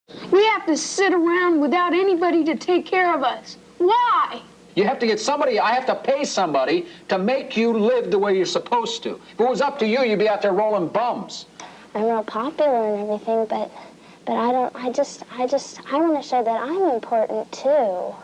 We have to sit around without anybody to take care of us. Why? You have to get somebody, I have to pay somebody to make you live the way you're supposed to. If it was up to you, you'd be out there rolling bums. I'm real popular and everything, but I want to show that I'm important too.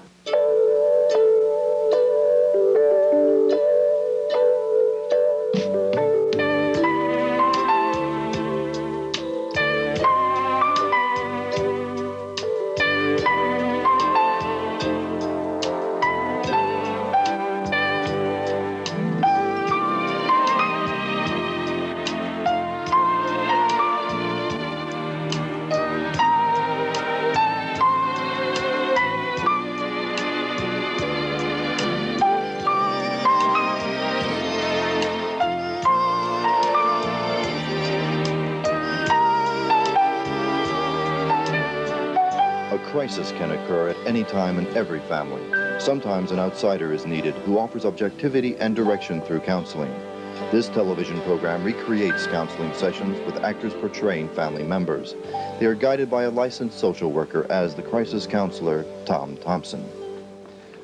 A crisis can occur at any time in every family. Sometimes an outsider is needed who offers objectivity and direction through counseling. This television program recreates counseling sessions with actors portraying family members. They are guided by a licensed social worker as the crisis counselor, Tom Thompson.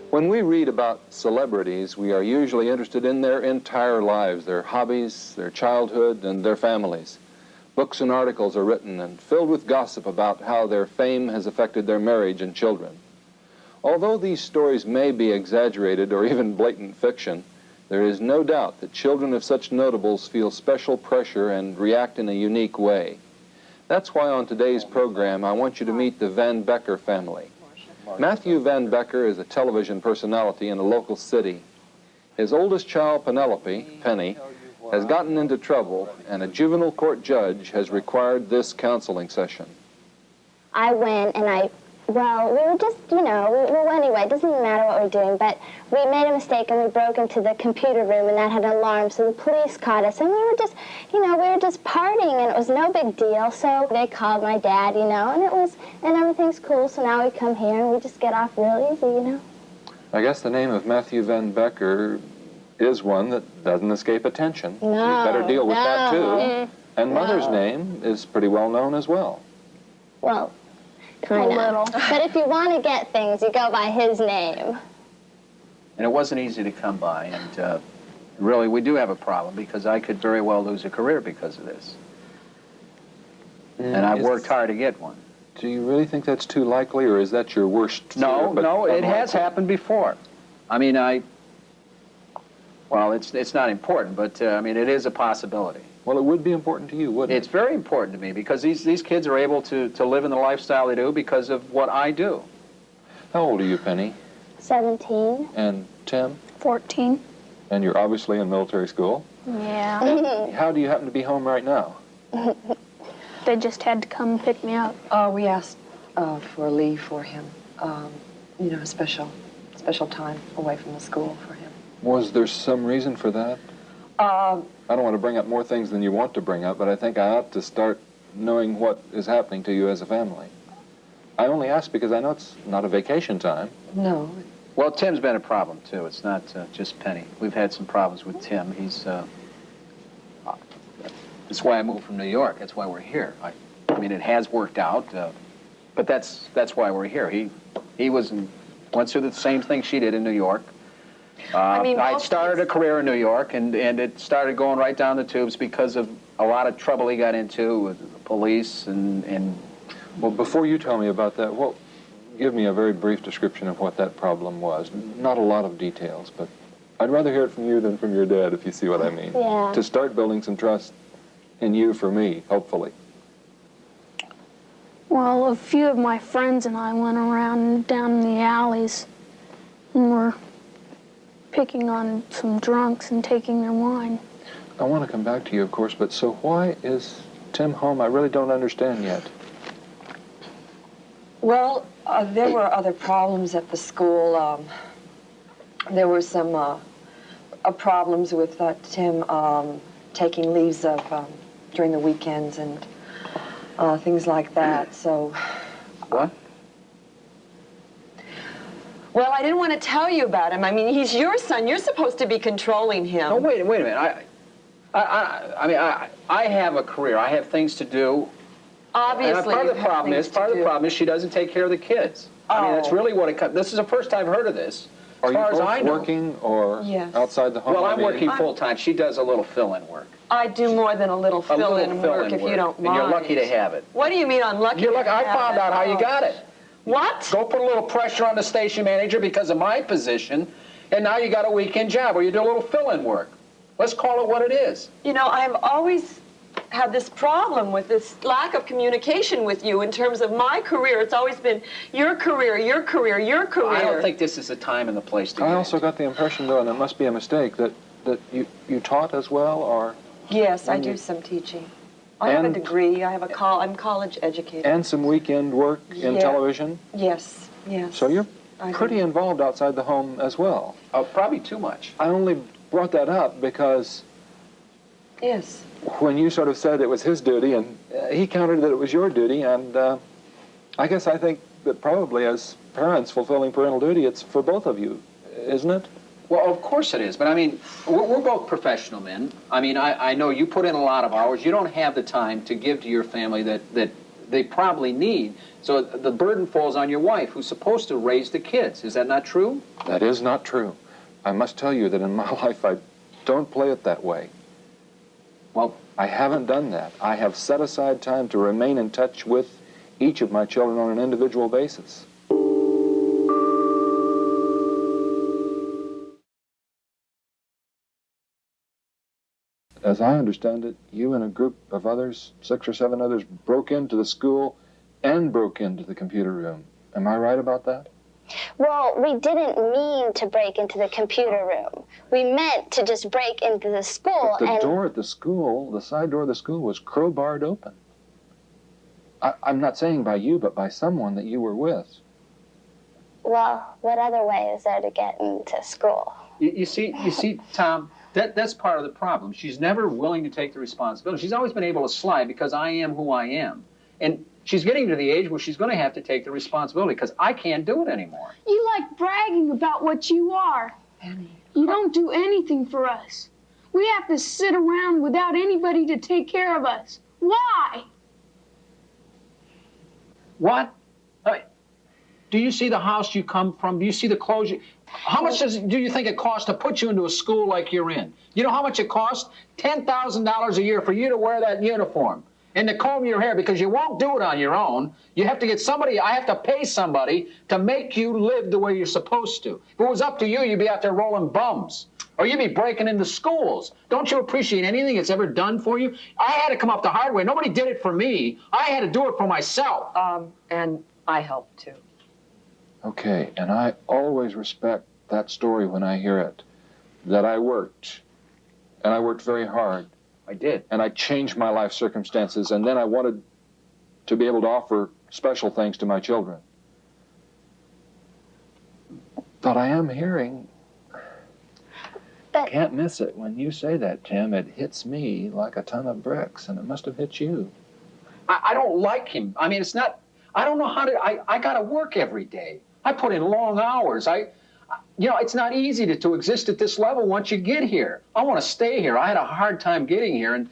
When we read about celebrities, we are usually interested in their entire lives, their hobbies, their childhood, and their families. Books and articles are written and filled with gossip about how their fame has affected their marriage and children. Although these stories may be exaggerated or even blatant fiction, there is no doubt that children of such notables feel special pressure and react in a unique way. That's why on today's program, I want you to meet the Van Becker family. Matthew Van Becker is a television personality in a local city. His oldest child, Penelope, Penny, has gotten into trouble, and a juvenile court judge has required this counseling session. I went and we were just, anyway, it doesn't matter what we're doing, but we made a mistake and we broke into the computer room and that had an alarm, so the police caught us, and we were just, partying and it was no big deal, so they called my dad, and everything's cool, so now we come here and we just get off real easy, I guess the name of Matthew Van Becker is one that doesn't escape attention. No, You better deal with that too. And Mother's No. name is pretty well known as well. Well, kind of. A little. But if you want to get things, you go by his name. And it wasn't easy to come by, and really, we do have a problem, because I could very well lose a career because of this. And I've worked hard to get one. Do you really think that's too likely, or is that your worst fear? No, but it has unlikely? happened before. I mean, well, it's not important, but it is a possibility. Well, it would be important to you, wouldn't It's very important to me, because these kids are able to live in the lifestyle they do because of what I do. it? How old are you, Penny? 17. And Tim? 14. And you're obviously in military school. Yeah. How do you happen to be home right now? They just had to come pick me up. We asked for leave for him, a special time away from the school for him. Was there some reason for that? I don't want to bring up more things than you want to bring up, but I think I ought to start knowing what is happening to you as a family. I only ask because I know it's not a vacation time. No. Well, Tim's been a problem, too. It's not just Penny. We've had some problems with Tim. That's why I moved from New York. That's why we're here. It has worked out, but that's why we're here. He went through the same thing she did in New York. I started a career in New York, and it started going right down the tubes because of a lot of trouble he got into with the police and... Well, before you tell me about that, give me a very brief description of what that problem was. Not a lot of details, but I'd rather hear it from you than from your dad, if you see what I mean. Yeah. To start building some trust in you for me, hopefully. Well, a few of my friends and I went around down in the alleys and were picking on some drunks and taking their wine. I want to come back to you, of course, but so why is Tim home? I really don't understand yet. Well, there were other problems at the school. There were some problems with Tim taking leaves during the weekends and things like that, so... What? Well, I didn't want to tell you about him. He's your son. You're supposed to be controlling him. No, wait a minute. I have a career. I have things to do. Obviously, part you of the have problem things is to do. she doesn't take care of the kids. I mean, that's Oh. really what it comes. This is the first I've heard of this. Are As you far as I both know. working or Yes. outside the home? Well, I I'm mean, working full time. She does a little fill-in work. I do more than a little fill-in work, if you don't mind. And you're lucky to have it. What do you mean unlucky? You're lucky. to I have found it? out how you Oh. got it. What? Go put a little pressure on the station manager because of my position, and now you got a weekend job where you do a little fill-in work. Let's call it what it is. You know, I've always had this problem with this lack of communication with you in terms of my career. It's always been your career, your career, your career. I don't think this is the time and the place to I get also into. got the impression, though, and it must be a mistake, that you taught as well, or Yes, I do some teaching. I have a And- degree. I'm college educated. and some weekend work in Yeah. television. Yes, yes. So you're I pretty do. involved outside the home as well. Probably too much. I only brought that up because Yes. when you sort of said it was his duty, and he countered that it was your duty, and I guess I think that probably as parents fulfilling parental duty, it's for both of you, isn't it? Well, of course it is, but I mean, we're both professional men. I mean, I know you put in a lot of hours. You don't have the time to give to your family that they probably need. So the burden falls on your wife, who's supposed to raise the kids. Is that not true? That is not true. I must tell you that in my life, I don't play it that way. Well, I haven't done that. I have set aside time to remain in touch with each of my children on an individual basis. As I understand it, you and a group of others, 6 or 7 others, broke into the school and broke into the computer room. Am I right about that? Well, we didn't mean to break into the computer room. We meant to just break into the school. But the and door at the school, the side door of the school, was crowbarred open. I'm not saying by you, but by someone that you were with. Well, what other way is there to get into school? you see, Tom, that's part of the problem. She's never willing to take the responsibility. She's always been able to slide because I am who I am. And she's getting to the age where she's going to have to take the responsibility because I can't do it anymore. You like bragging about what you are. You don't do anything for us. We have to sit around without anybody to take care of us. Why? What? Do you see the house you come from? Do you see the clothes you... How much do you think it costs to put you into a school like you're in? You know how much it costs? $10,000 a year for you to wear that uniform and to comb your hair because you won't do it on your own. You have to get somebody, I have to pay somebody to make you live the way you're supposed to. If it was up to you, you'd be out there rolling bums. Or you'd be breaking into schools. Don't you appreciate anything it's ever done for you? I had to come up the hard way. Nobody did it for me. I had to do it for myself. And I help too. Okay, and I always respect that story when I hear it, that I worked, and I worked very hard. I did. And I changed my life circumstances, and then I wanted to be able to offer special things to my children. But I am hearing, But can't miss it. When you say that, Tim, it hits me like a ton of bricks, and it must have hit you. I don't like him. I mean, it's not, I don't know how to, I got to work every day. I put in long hours. It's not easy to exist at this level once you get here. I want to stay here. I had a hard time getting here, and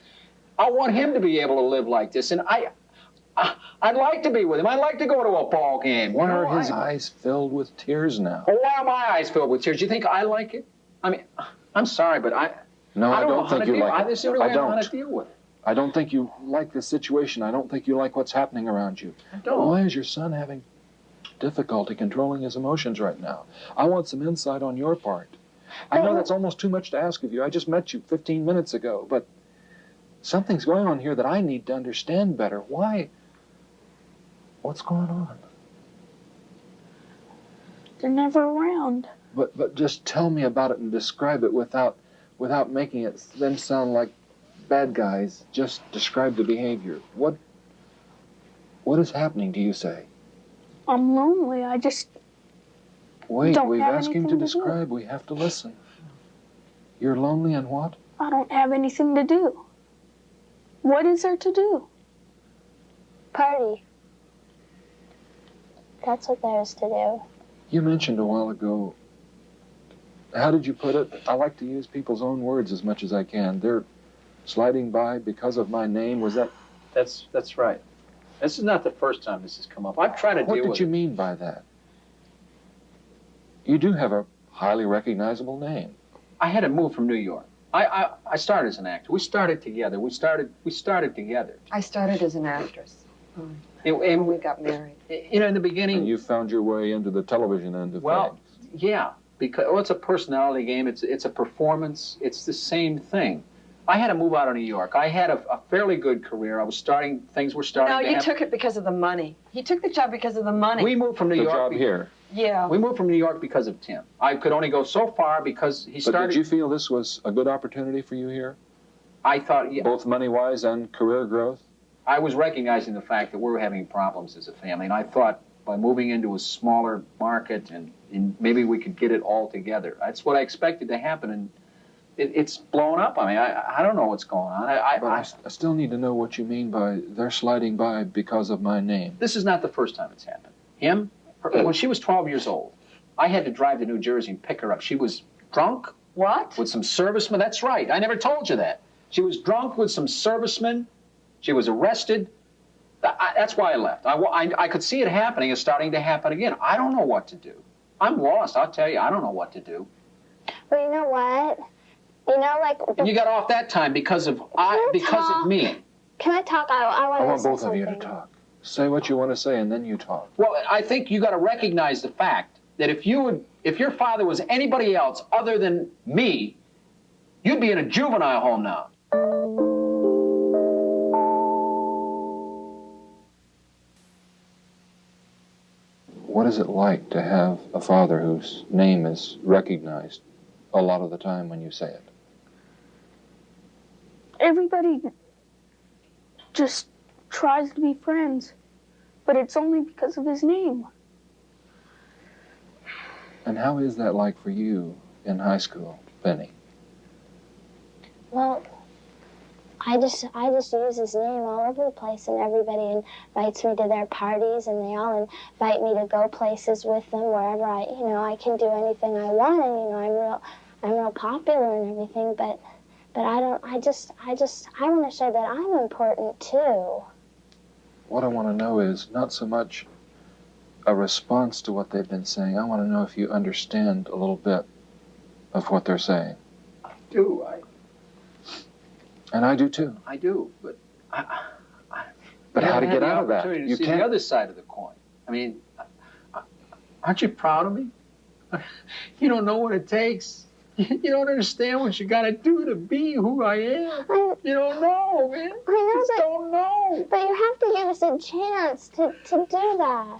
I want him to be able to live like this. And I'd like to be with him. I'd like to go to a ball game. Why are his eyes filled with tears now? Well, why are my eyes filled with tears? Do you think I like it? I mean, I'm sorry, but No, I don't know don't how think to you deal. like it. This is the only way I know how don't. to deal with it. I don't think you like this situation. I don't think you like what's happening around you. I don't. Why is your son having difficulty controlling his emotions right now? I want some insight on your part. I know that's almost too much to ask of you. I just met you 15 minutes ago, but something's going on here that I need to understand better. Why? What's going on? They're never around. But just tell me about it and describe it without making it them sound like bad guys. Just describe the behavior. What is happening, do you say? I'm lonely. I just Wait, don't we've have asked him to anything to do. describe. We have to listen. You're lonely and what? I don't have anything to do. What is there to do? party. That's what there is to do. You mentioned a while ago, how did you put it? I like to use people's own words as much as I can. They're sliding by because of my name. Was that? That's right. This is not the first time this has come up. I've tried to What deal did with you it. mean by that? You do have a highly recognizable name. I had to move from New York. I started as an actor. We started together. We started together. I started as an actress. And And we got married. you know, in the beginning, And you found your way into the television end of well, things. yeah, because it's a personality game. It's a performance. It's the same thing. I had to move out of New York. I had a fairly good career. I was starting. Things were starting. No, to you happen. took it because of the money. He took the job because of the money. We moved from New The York. job here. Yeah. We moved from New York because of Tim. I could only go so far because he But started. did you feel this was a good opportunity for you here? I thought, yeah, Both money-wise and career growth? I was recognizing the fact that we were having problems as a family, and I thought by moving into a smaller market and maybe we could get it all together. That's what I expected to happen, and it's blown up. I mean, I don't know what's going on. I still need to know what you mean by they're sliding by because of my name. This is not the first time it's happened. When she was 12 years old, I had to drive to New Jersey and pick her up. She was drunk What? with some servicemen. That's right. I never told you that. She was drunk with some servicemen. She was arrested. That's why I left. I could see it happening. It's starting to happen again. I don't know what to do. I'm lost. I'll tell you. I don't know what to do. But you know what? You know, like... And you got off that time because of me. Can I talk? I want I to want say both of you to something. talk. Say what you want to say, and then you talk. Well, I think you got to recognize the fact that if your father was anybody else other than me, you'd be in a juvenile home now. What is it like to have a father whose name is recognized a lot of the time when you say it? Everybody just tries to be friends, but it's only because of his name. And how is that like for you in high school, Benny? Well, I just use his name all over the place, and everybody invites me to their parties, and they all invite me to go places with them wherever I can do anything I want, and I'm real popular and everything, but I want to show that I'm important too. What I want to know is not so much a response to what they've been saying. I want to know if you understand a little bit of what they're saying. And I do too. I do, but But how to haven't get had the out of that? opportunity to You see can't. the other side of the coin. I mean, aren't you proud of me? You don't know what it takes. You don't understand what you got to do to be who I am. You don't know, man. I know, Just don't know. but you have to give us a chance to do that.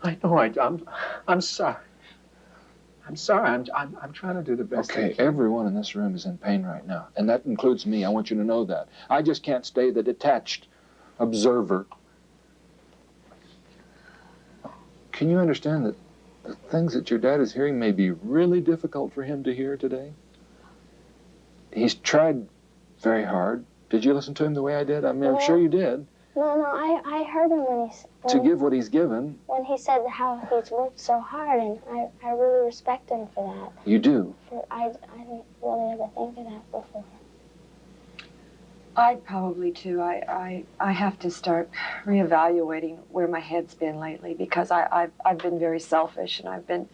I know. I'm sorry. I'm sorry. I'm trying to do the best. I Okay, can. everyone in this room is in pain right now, and that includes me. I want you to know that. I just can't stay the detached observer. Can you understand that the things that your dad is hearing may be really difficult for him to hear today? He's tried very hard. Did you listen to him the way I did? I mean, I'm sure you did. No, I heard him To give what he's given, when he said how he's worked so hard, and I really respect him for that. you do. I didn't really ever think of that before. I probably too. I have to start reevaluating where my head's been lately, because I've been very selfish, and I've been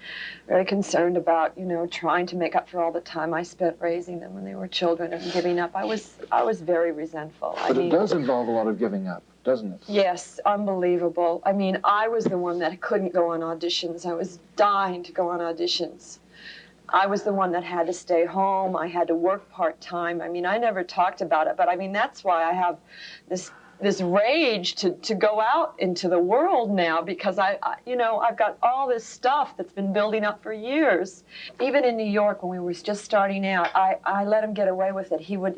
very concerned about, trying to make up for all the time I spent raising them when they were children and giving up. I was very resentful. But it does involve a lot of giving up, doesn't it? Yes, unbelievable. I mean, I was the one that couldn't go on auditions. I was dying to go on auditions. I was the one that had to stay home. I had to work part-time. I mean, I never talked about it, but I mean, that's why I have this rage to go out into the world now, because I've got all this stuff that's been building up for years. Even in New York, when we were just starting out, I let him get away with it. He would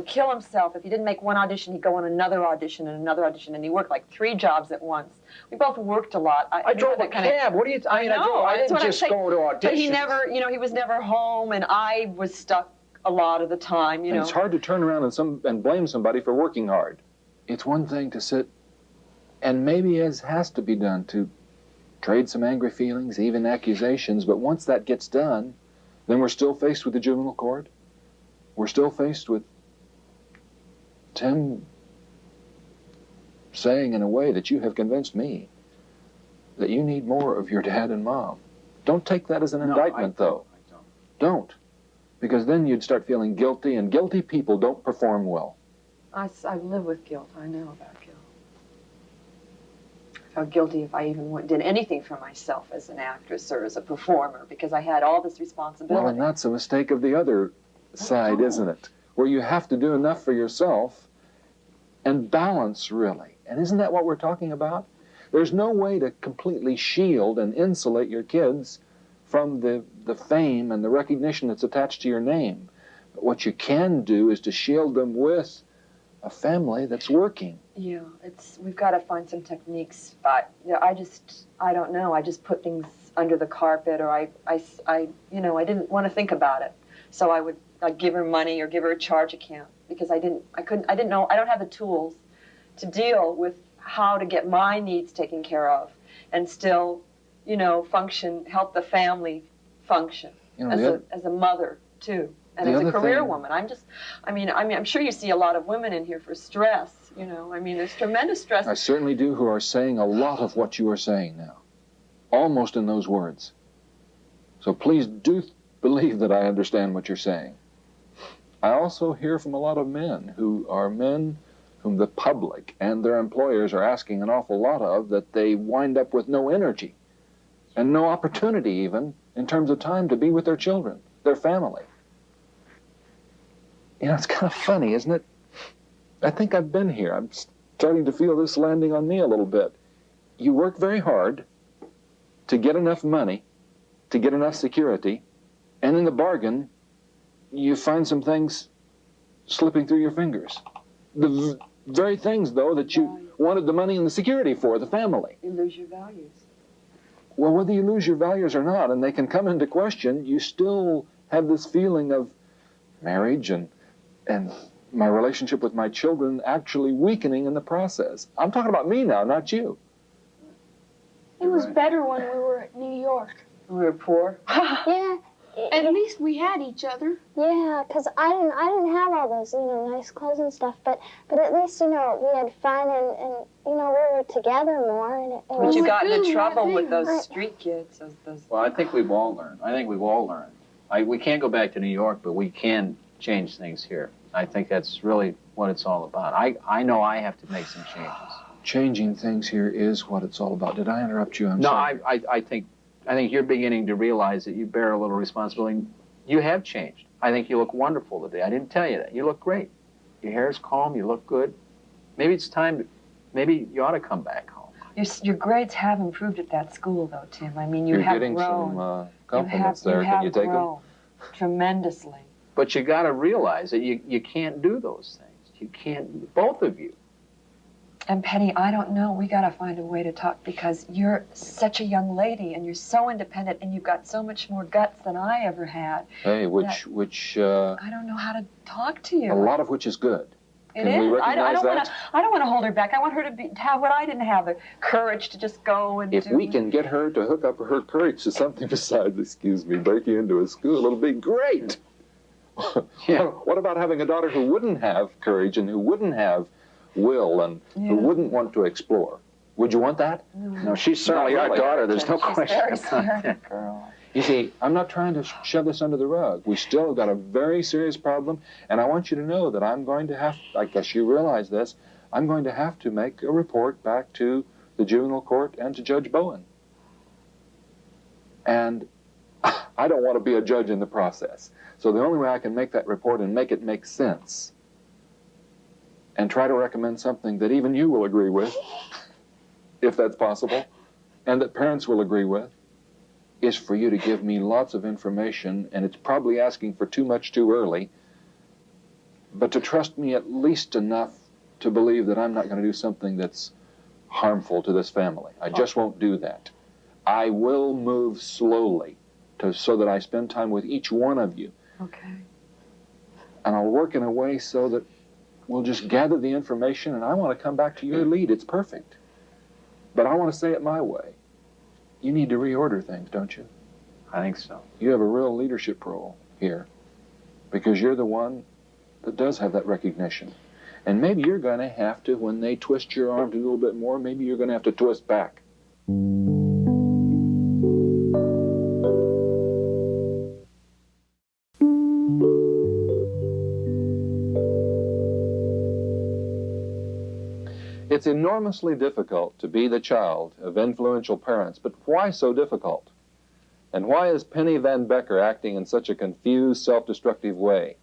kill himself. If he didn't make one audition, he'd go on another audition and another audition, and he worked like 3 jobs at once. We both worked a lot. I drove a cab. What do you? I didn't just go to auditions. But he never, he was never home, and I was stuck a lot of the time. And it's hard to turn around and blame somebody for working hard. It's one thing to sit, and maybe as has to be done, to trade some angry feelings, even accusations, but once that gets done, then we're still faced with the juvenile court. We're still faced with Tim saying in a way that you have convinced me that you need more of your dad and mom. Don't take that as an indictment, though. I don't. Don't. Because then you'd start feeling guilty, and guilty people don't perform well. I live with guilt. I know about guilt. I felt guilty if I even did anything for myself as an actress or as a performer, because I had all this responsibility. Well, and that's a mistake of the other side, isn't it? Where you have to do enough for yourself and balance, really. And isn't that what we're talking about? There's no way to completely shield and insulate your kids from the fame and the recognition that's attached to your name. But what you can do is to shield them with a family that's working. Yeah, we've got to find some techniques. But I don't know. I just put things under the carpet, or I didn't want to think about it. So I'd give her money or give her a charge account, because I didn't know. I don't have the tools to deal with how to get my needs taken care of and still, function, help the family function as a mother too, and as a career woman. I'm sure you see a lot of women in here for stress. There's tremendous stress. I certainly do, who are saying a lot of what you are saying now, almost in those words. So please do believe that I understand what you're saying. I also hear from a lot of men who are men whom the public and their employers are asking an awful lot of, that they wind up with no energy and no opportunity even in terms of time to be with their children, their family. It's kind of funny, isn't it? I think I've been here. I'm starting to feel this landing on me a little bit. You work very hard to get enough money, to get enough security, and in the bargain, you find some things slipping through your fingers. The very things, though, that you wanted the money and the security for, the family. You lose your values. Well, whether you lose your values or not, and they can come into question, you still have this feeling of marriage and my relationship with my children actually weakening in the process. I'm talking about me now, not you. It was better when we were at New York. We were poor. Yeah. At least we had each other. Yeah, because I didn't have all those, nice clothes and stuff, but at least, we had fun and we were together more. And But you got into trouble with those street kids. Well, I think we've all learned. We can't go back to New York, but we can change things here. I think that's really what it's all about. I know I have to make some changes. Changing things here is what it's all about. Did I interrupt you? I'm sorry. I think you're beginning to realize that you bear a little responsibility. You have changed. I think you look wonderful today. I didn't tell you that. You look great. Your hair's calm. You look good. Maybe it's time maybe you ought to come back home. Your grades have improved at that school, though, Tim. You're have getting grown. some compliments there. Can you take them? Tremendously. But you got to realize that you can't do those things. You can't, both of you. And Penny, I don't know. We got to find a way to talk, because you're such a young lady and you're so independent and you've got so much more guts than I ever had. Hey, which I don't know how to talk to you. a lot of which is good. It Can we is. I recognize don't that? want to hold her back. I want her to have what I didn't have, the courage to just go and If do. we can get her to hook up her courage to something besides, break you into a school, it'll be great. Yeah. What about having a daughter who wouldn't have courage and who wouldn't have will and who wouldn't want to explore? Would you want that? No, she's certainly Not our really. daughter. There's no She's question very about that. smart girl. You see, I'm not trying to shove this under the rug. We still got a very serious problem, and I want you to know that I'm going to have, I guess you realize this, I'm going to have to make a report back to the juvenile court and to Judge Bowen. And I don't want to be a judge in the process. So the only way I can make that report and make it make sense and try to recommend something that even you will agree with, if that's possible, and that parents will agree with, is for you to give me lots of information, and it's probably asking for too much too early, but to trust me at least enough to believe that I'm not going to do something that's harmful to this family. I just won't do that. I will move slowly so that I spend time with each one of you. Okay. And I'll work in a way so that we'll just gather the information, and I want to come back to your lead. It's perfect. But I want to say it my way. You need to reorder things, don't you? I think so. You have a real leadership role here, because you're the one that does have that recognition. And maybe you're going to have to, when they twist your arm a little bit more, maybe you're going to have to twist back. It's enormously difficult to be the child of influential parents, but why so difficult? And why is Penny Van Becker acting in such a confused, self-destructive way?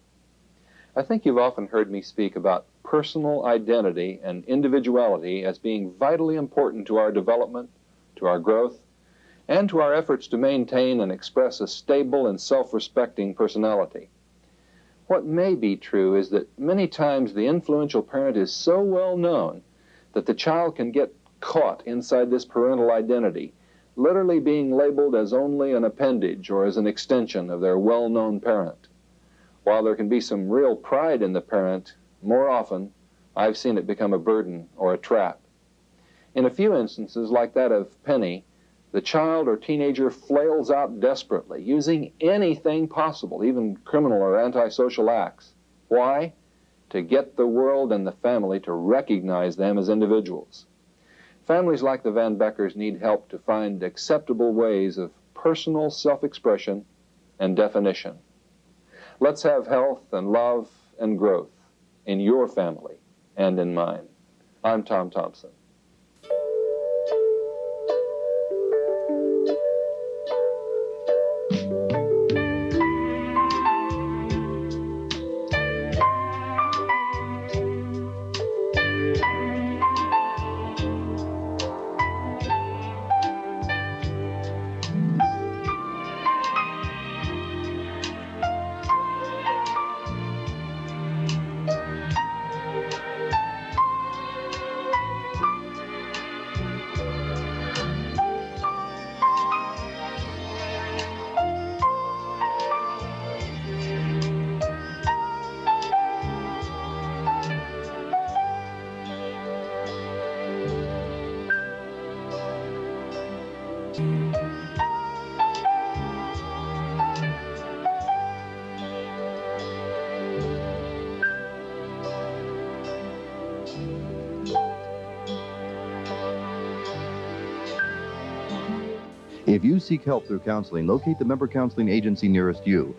I think you've often heard me speak about personal identity and individuality as being vitally important to our development, to our growth, and to our efforts to maintain and express a stable and self-respecting personality. What may be true is that many times the influential parent is so well known that the child can get caught inside this parental identity, literally being labeled as only an appendage or as an extension of their well-known parent. While there can be some real pride in the parent, more often I've seen it become a burden or a trap. In a few instances, like that of Penny, the child or teenager flails out desperately, using anything possible, even criminal or antisocial acts. Why? To get the world and the family to recognize them as individuals. Families like the Van Beckers need help to find acceptable ways of personal self-expression and definition. Let's have health and love and growth in your family and in mine. I'm Tom Thompson. If you seek help through counseling, locate the member counseling agency nearest you.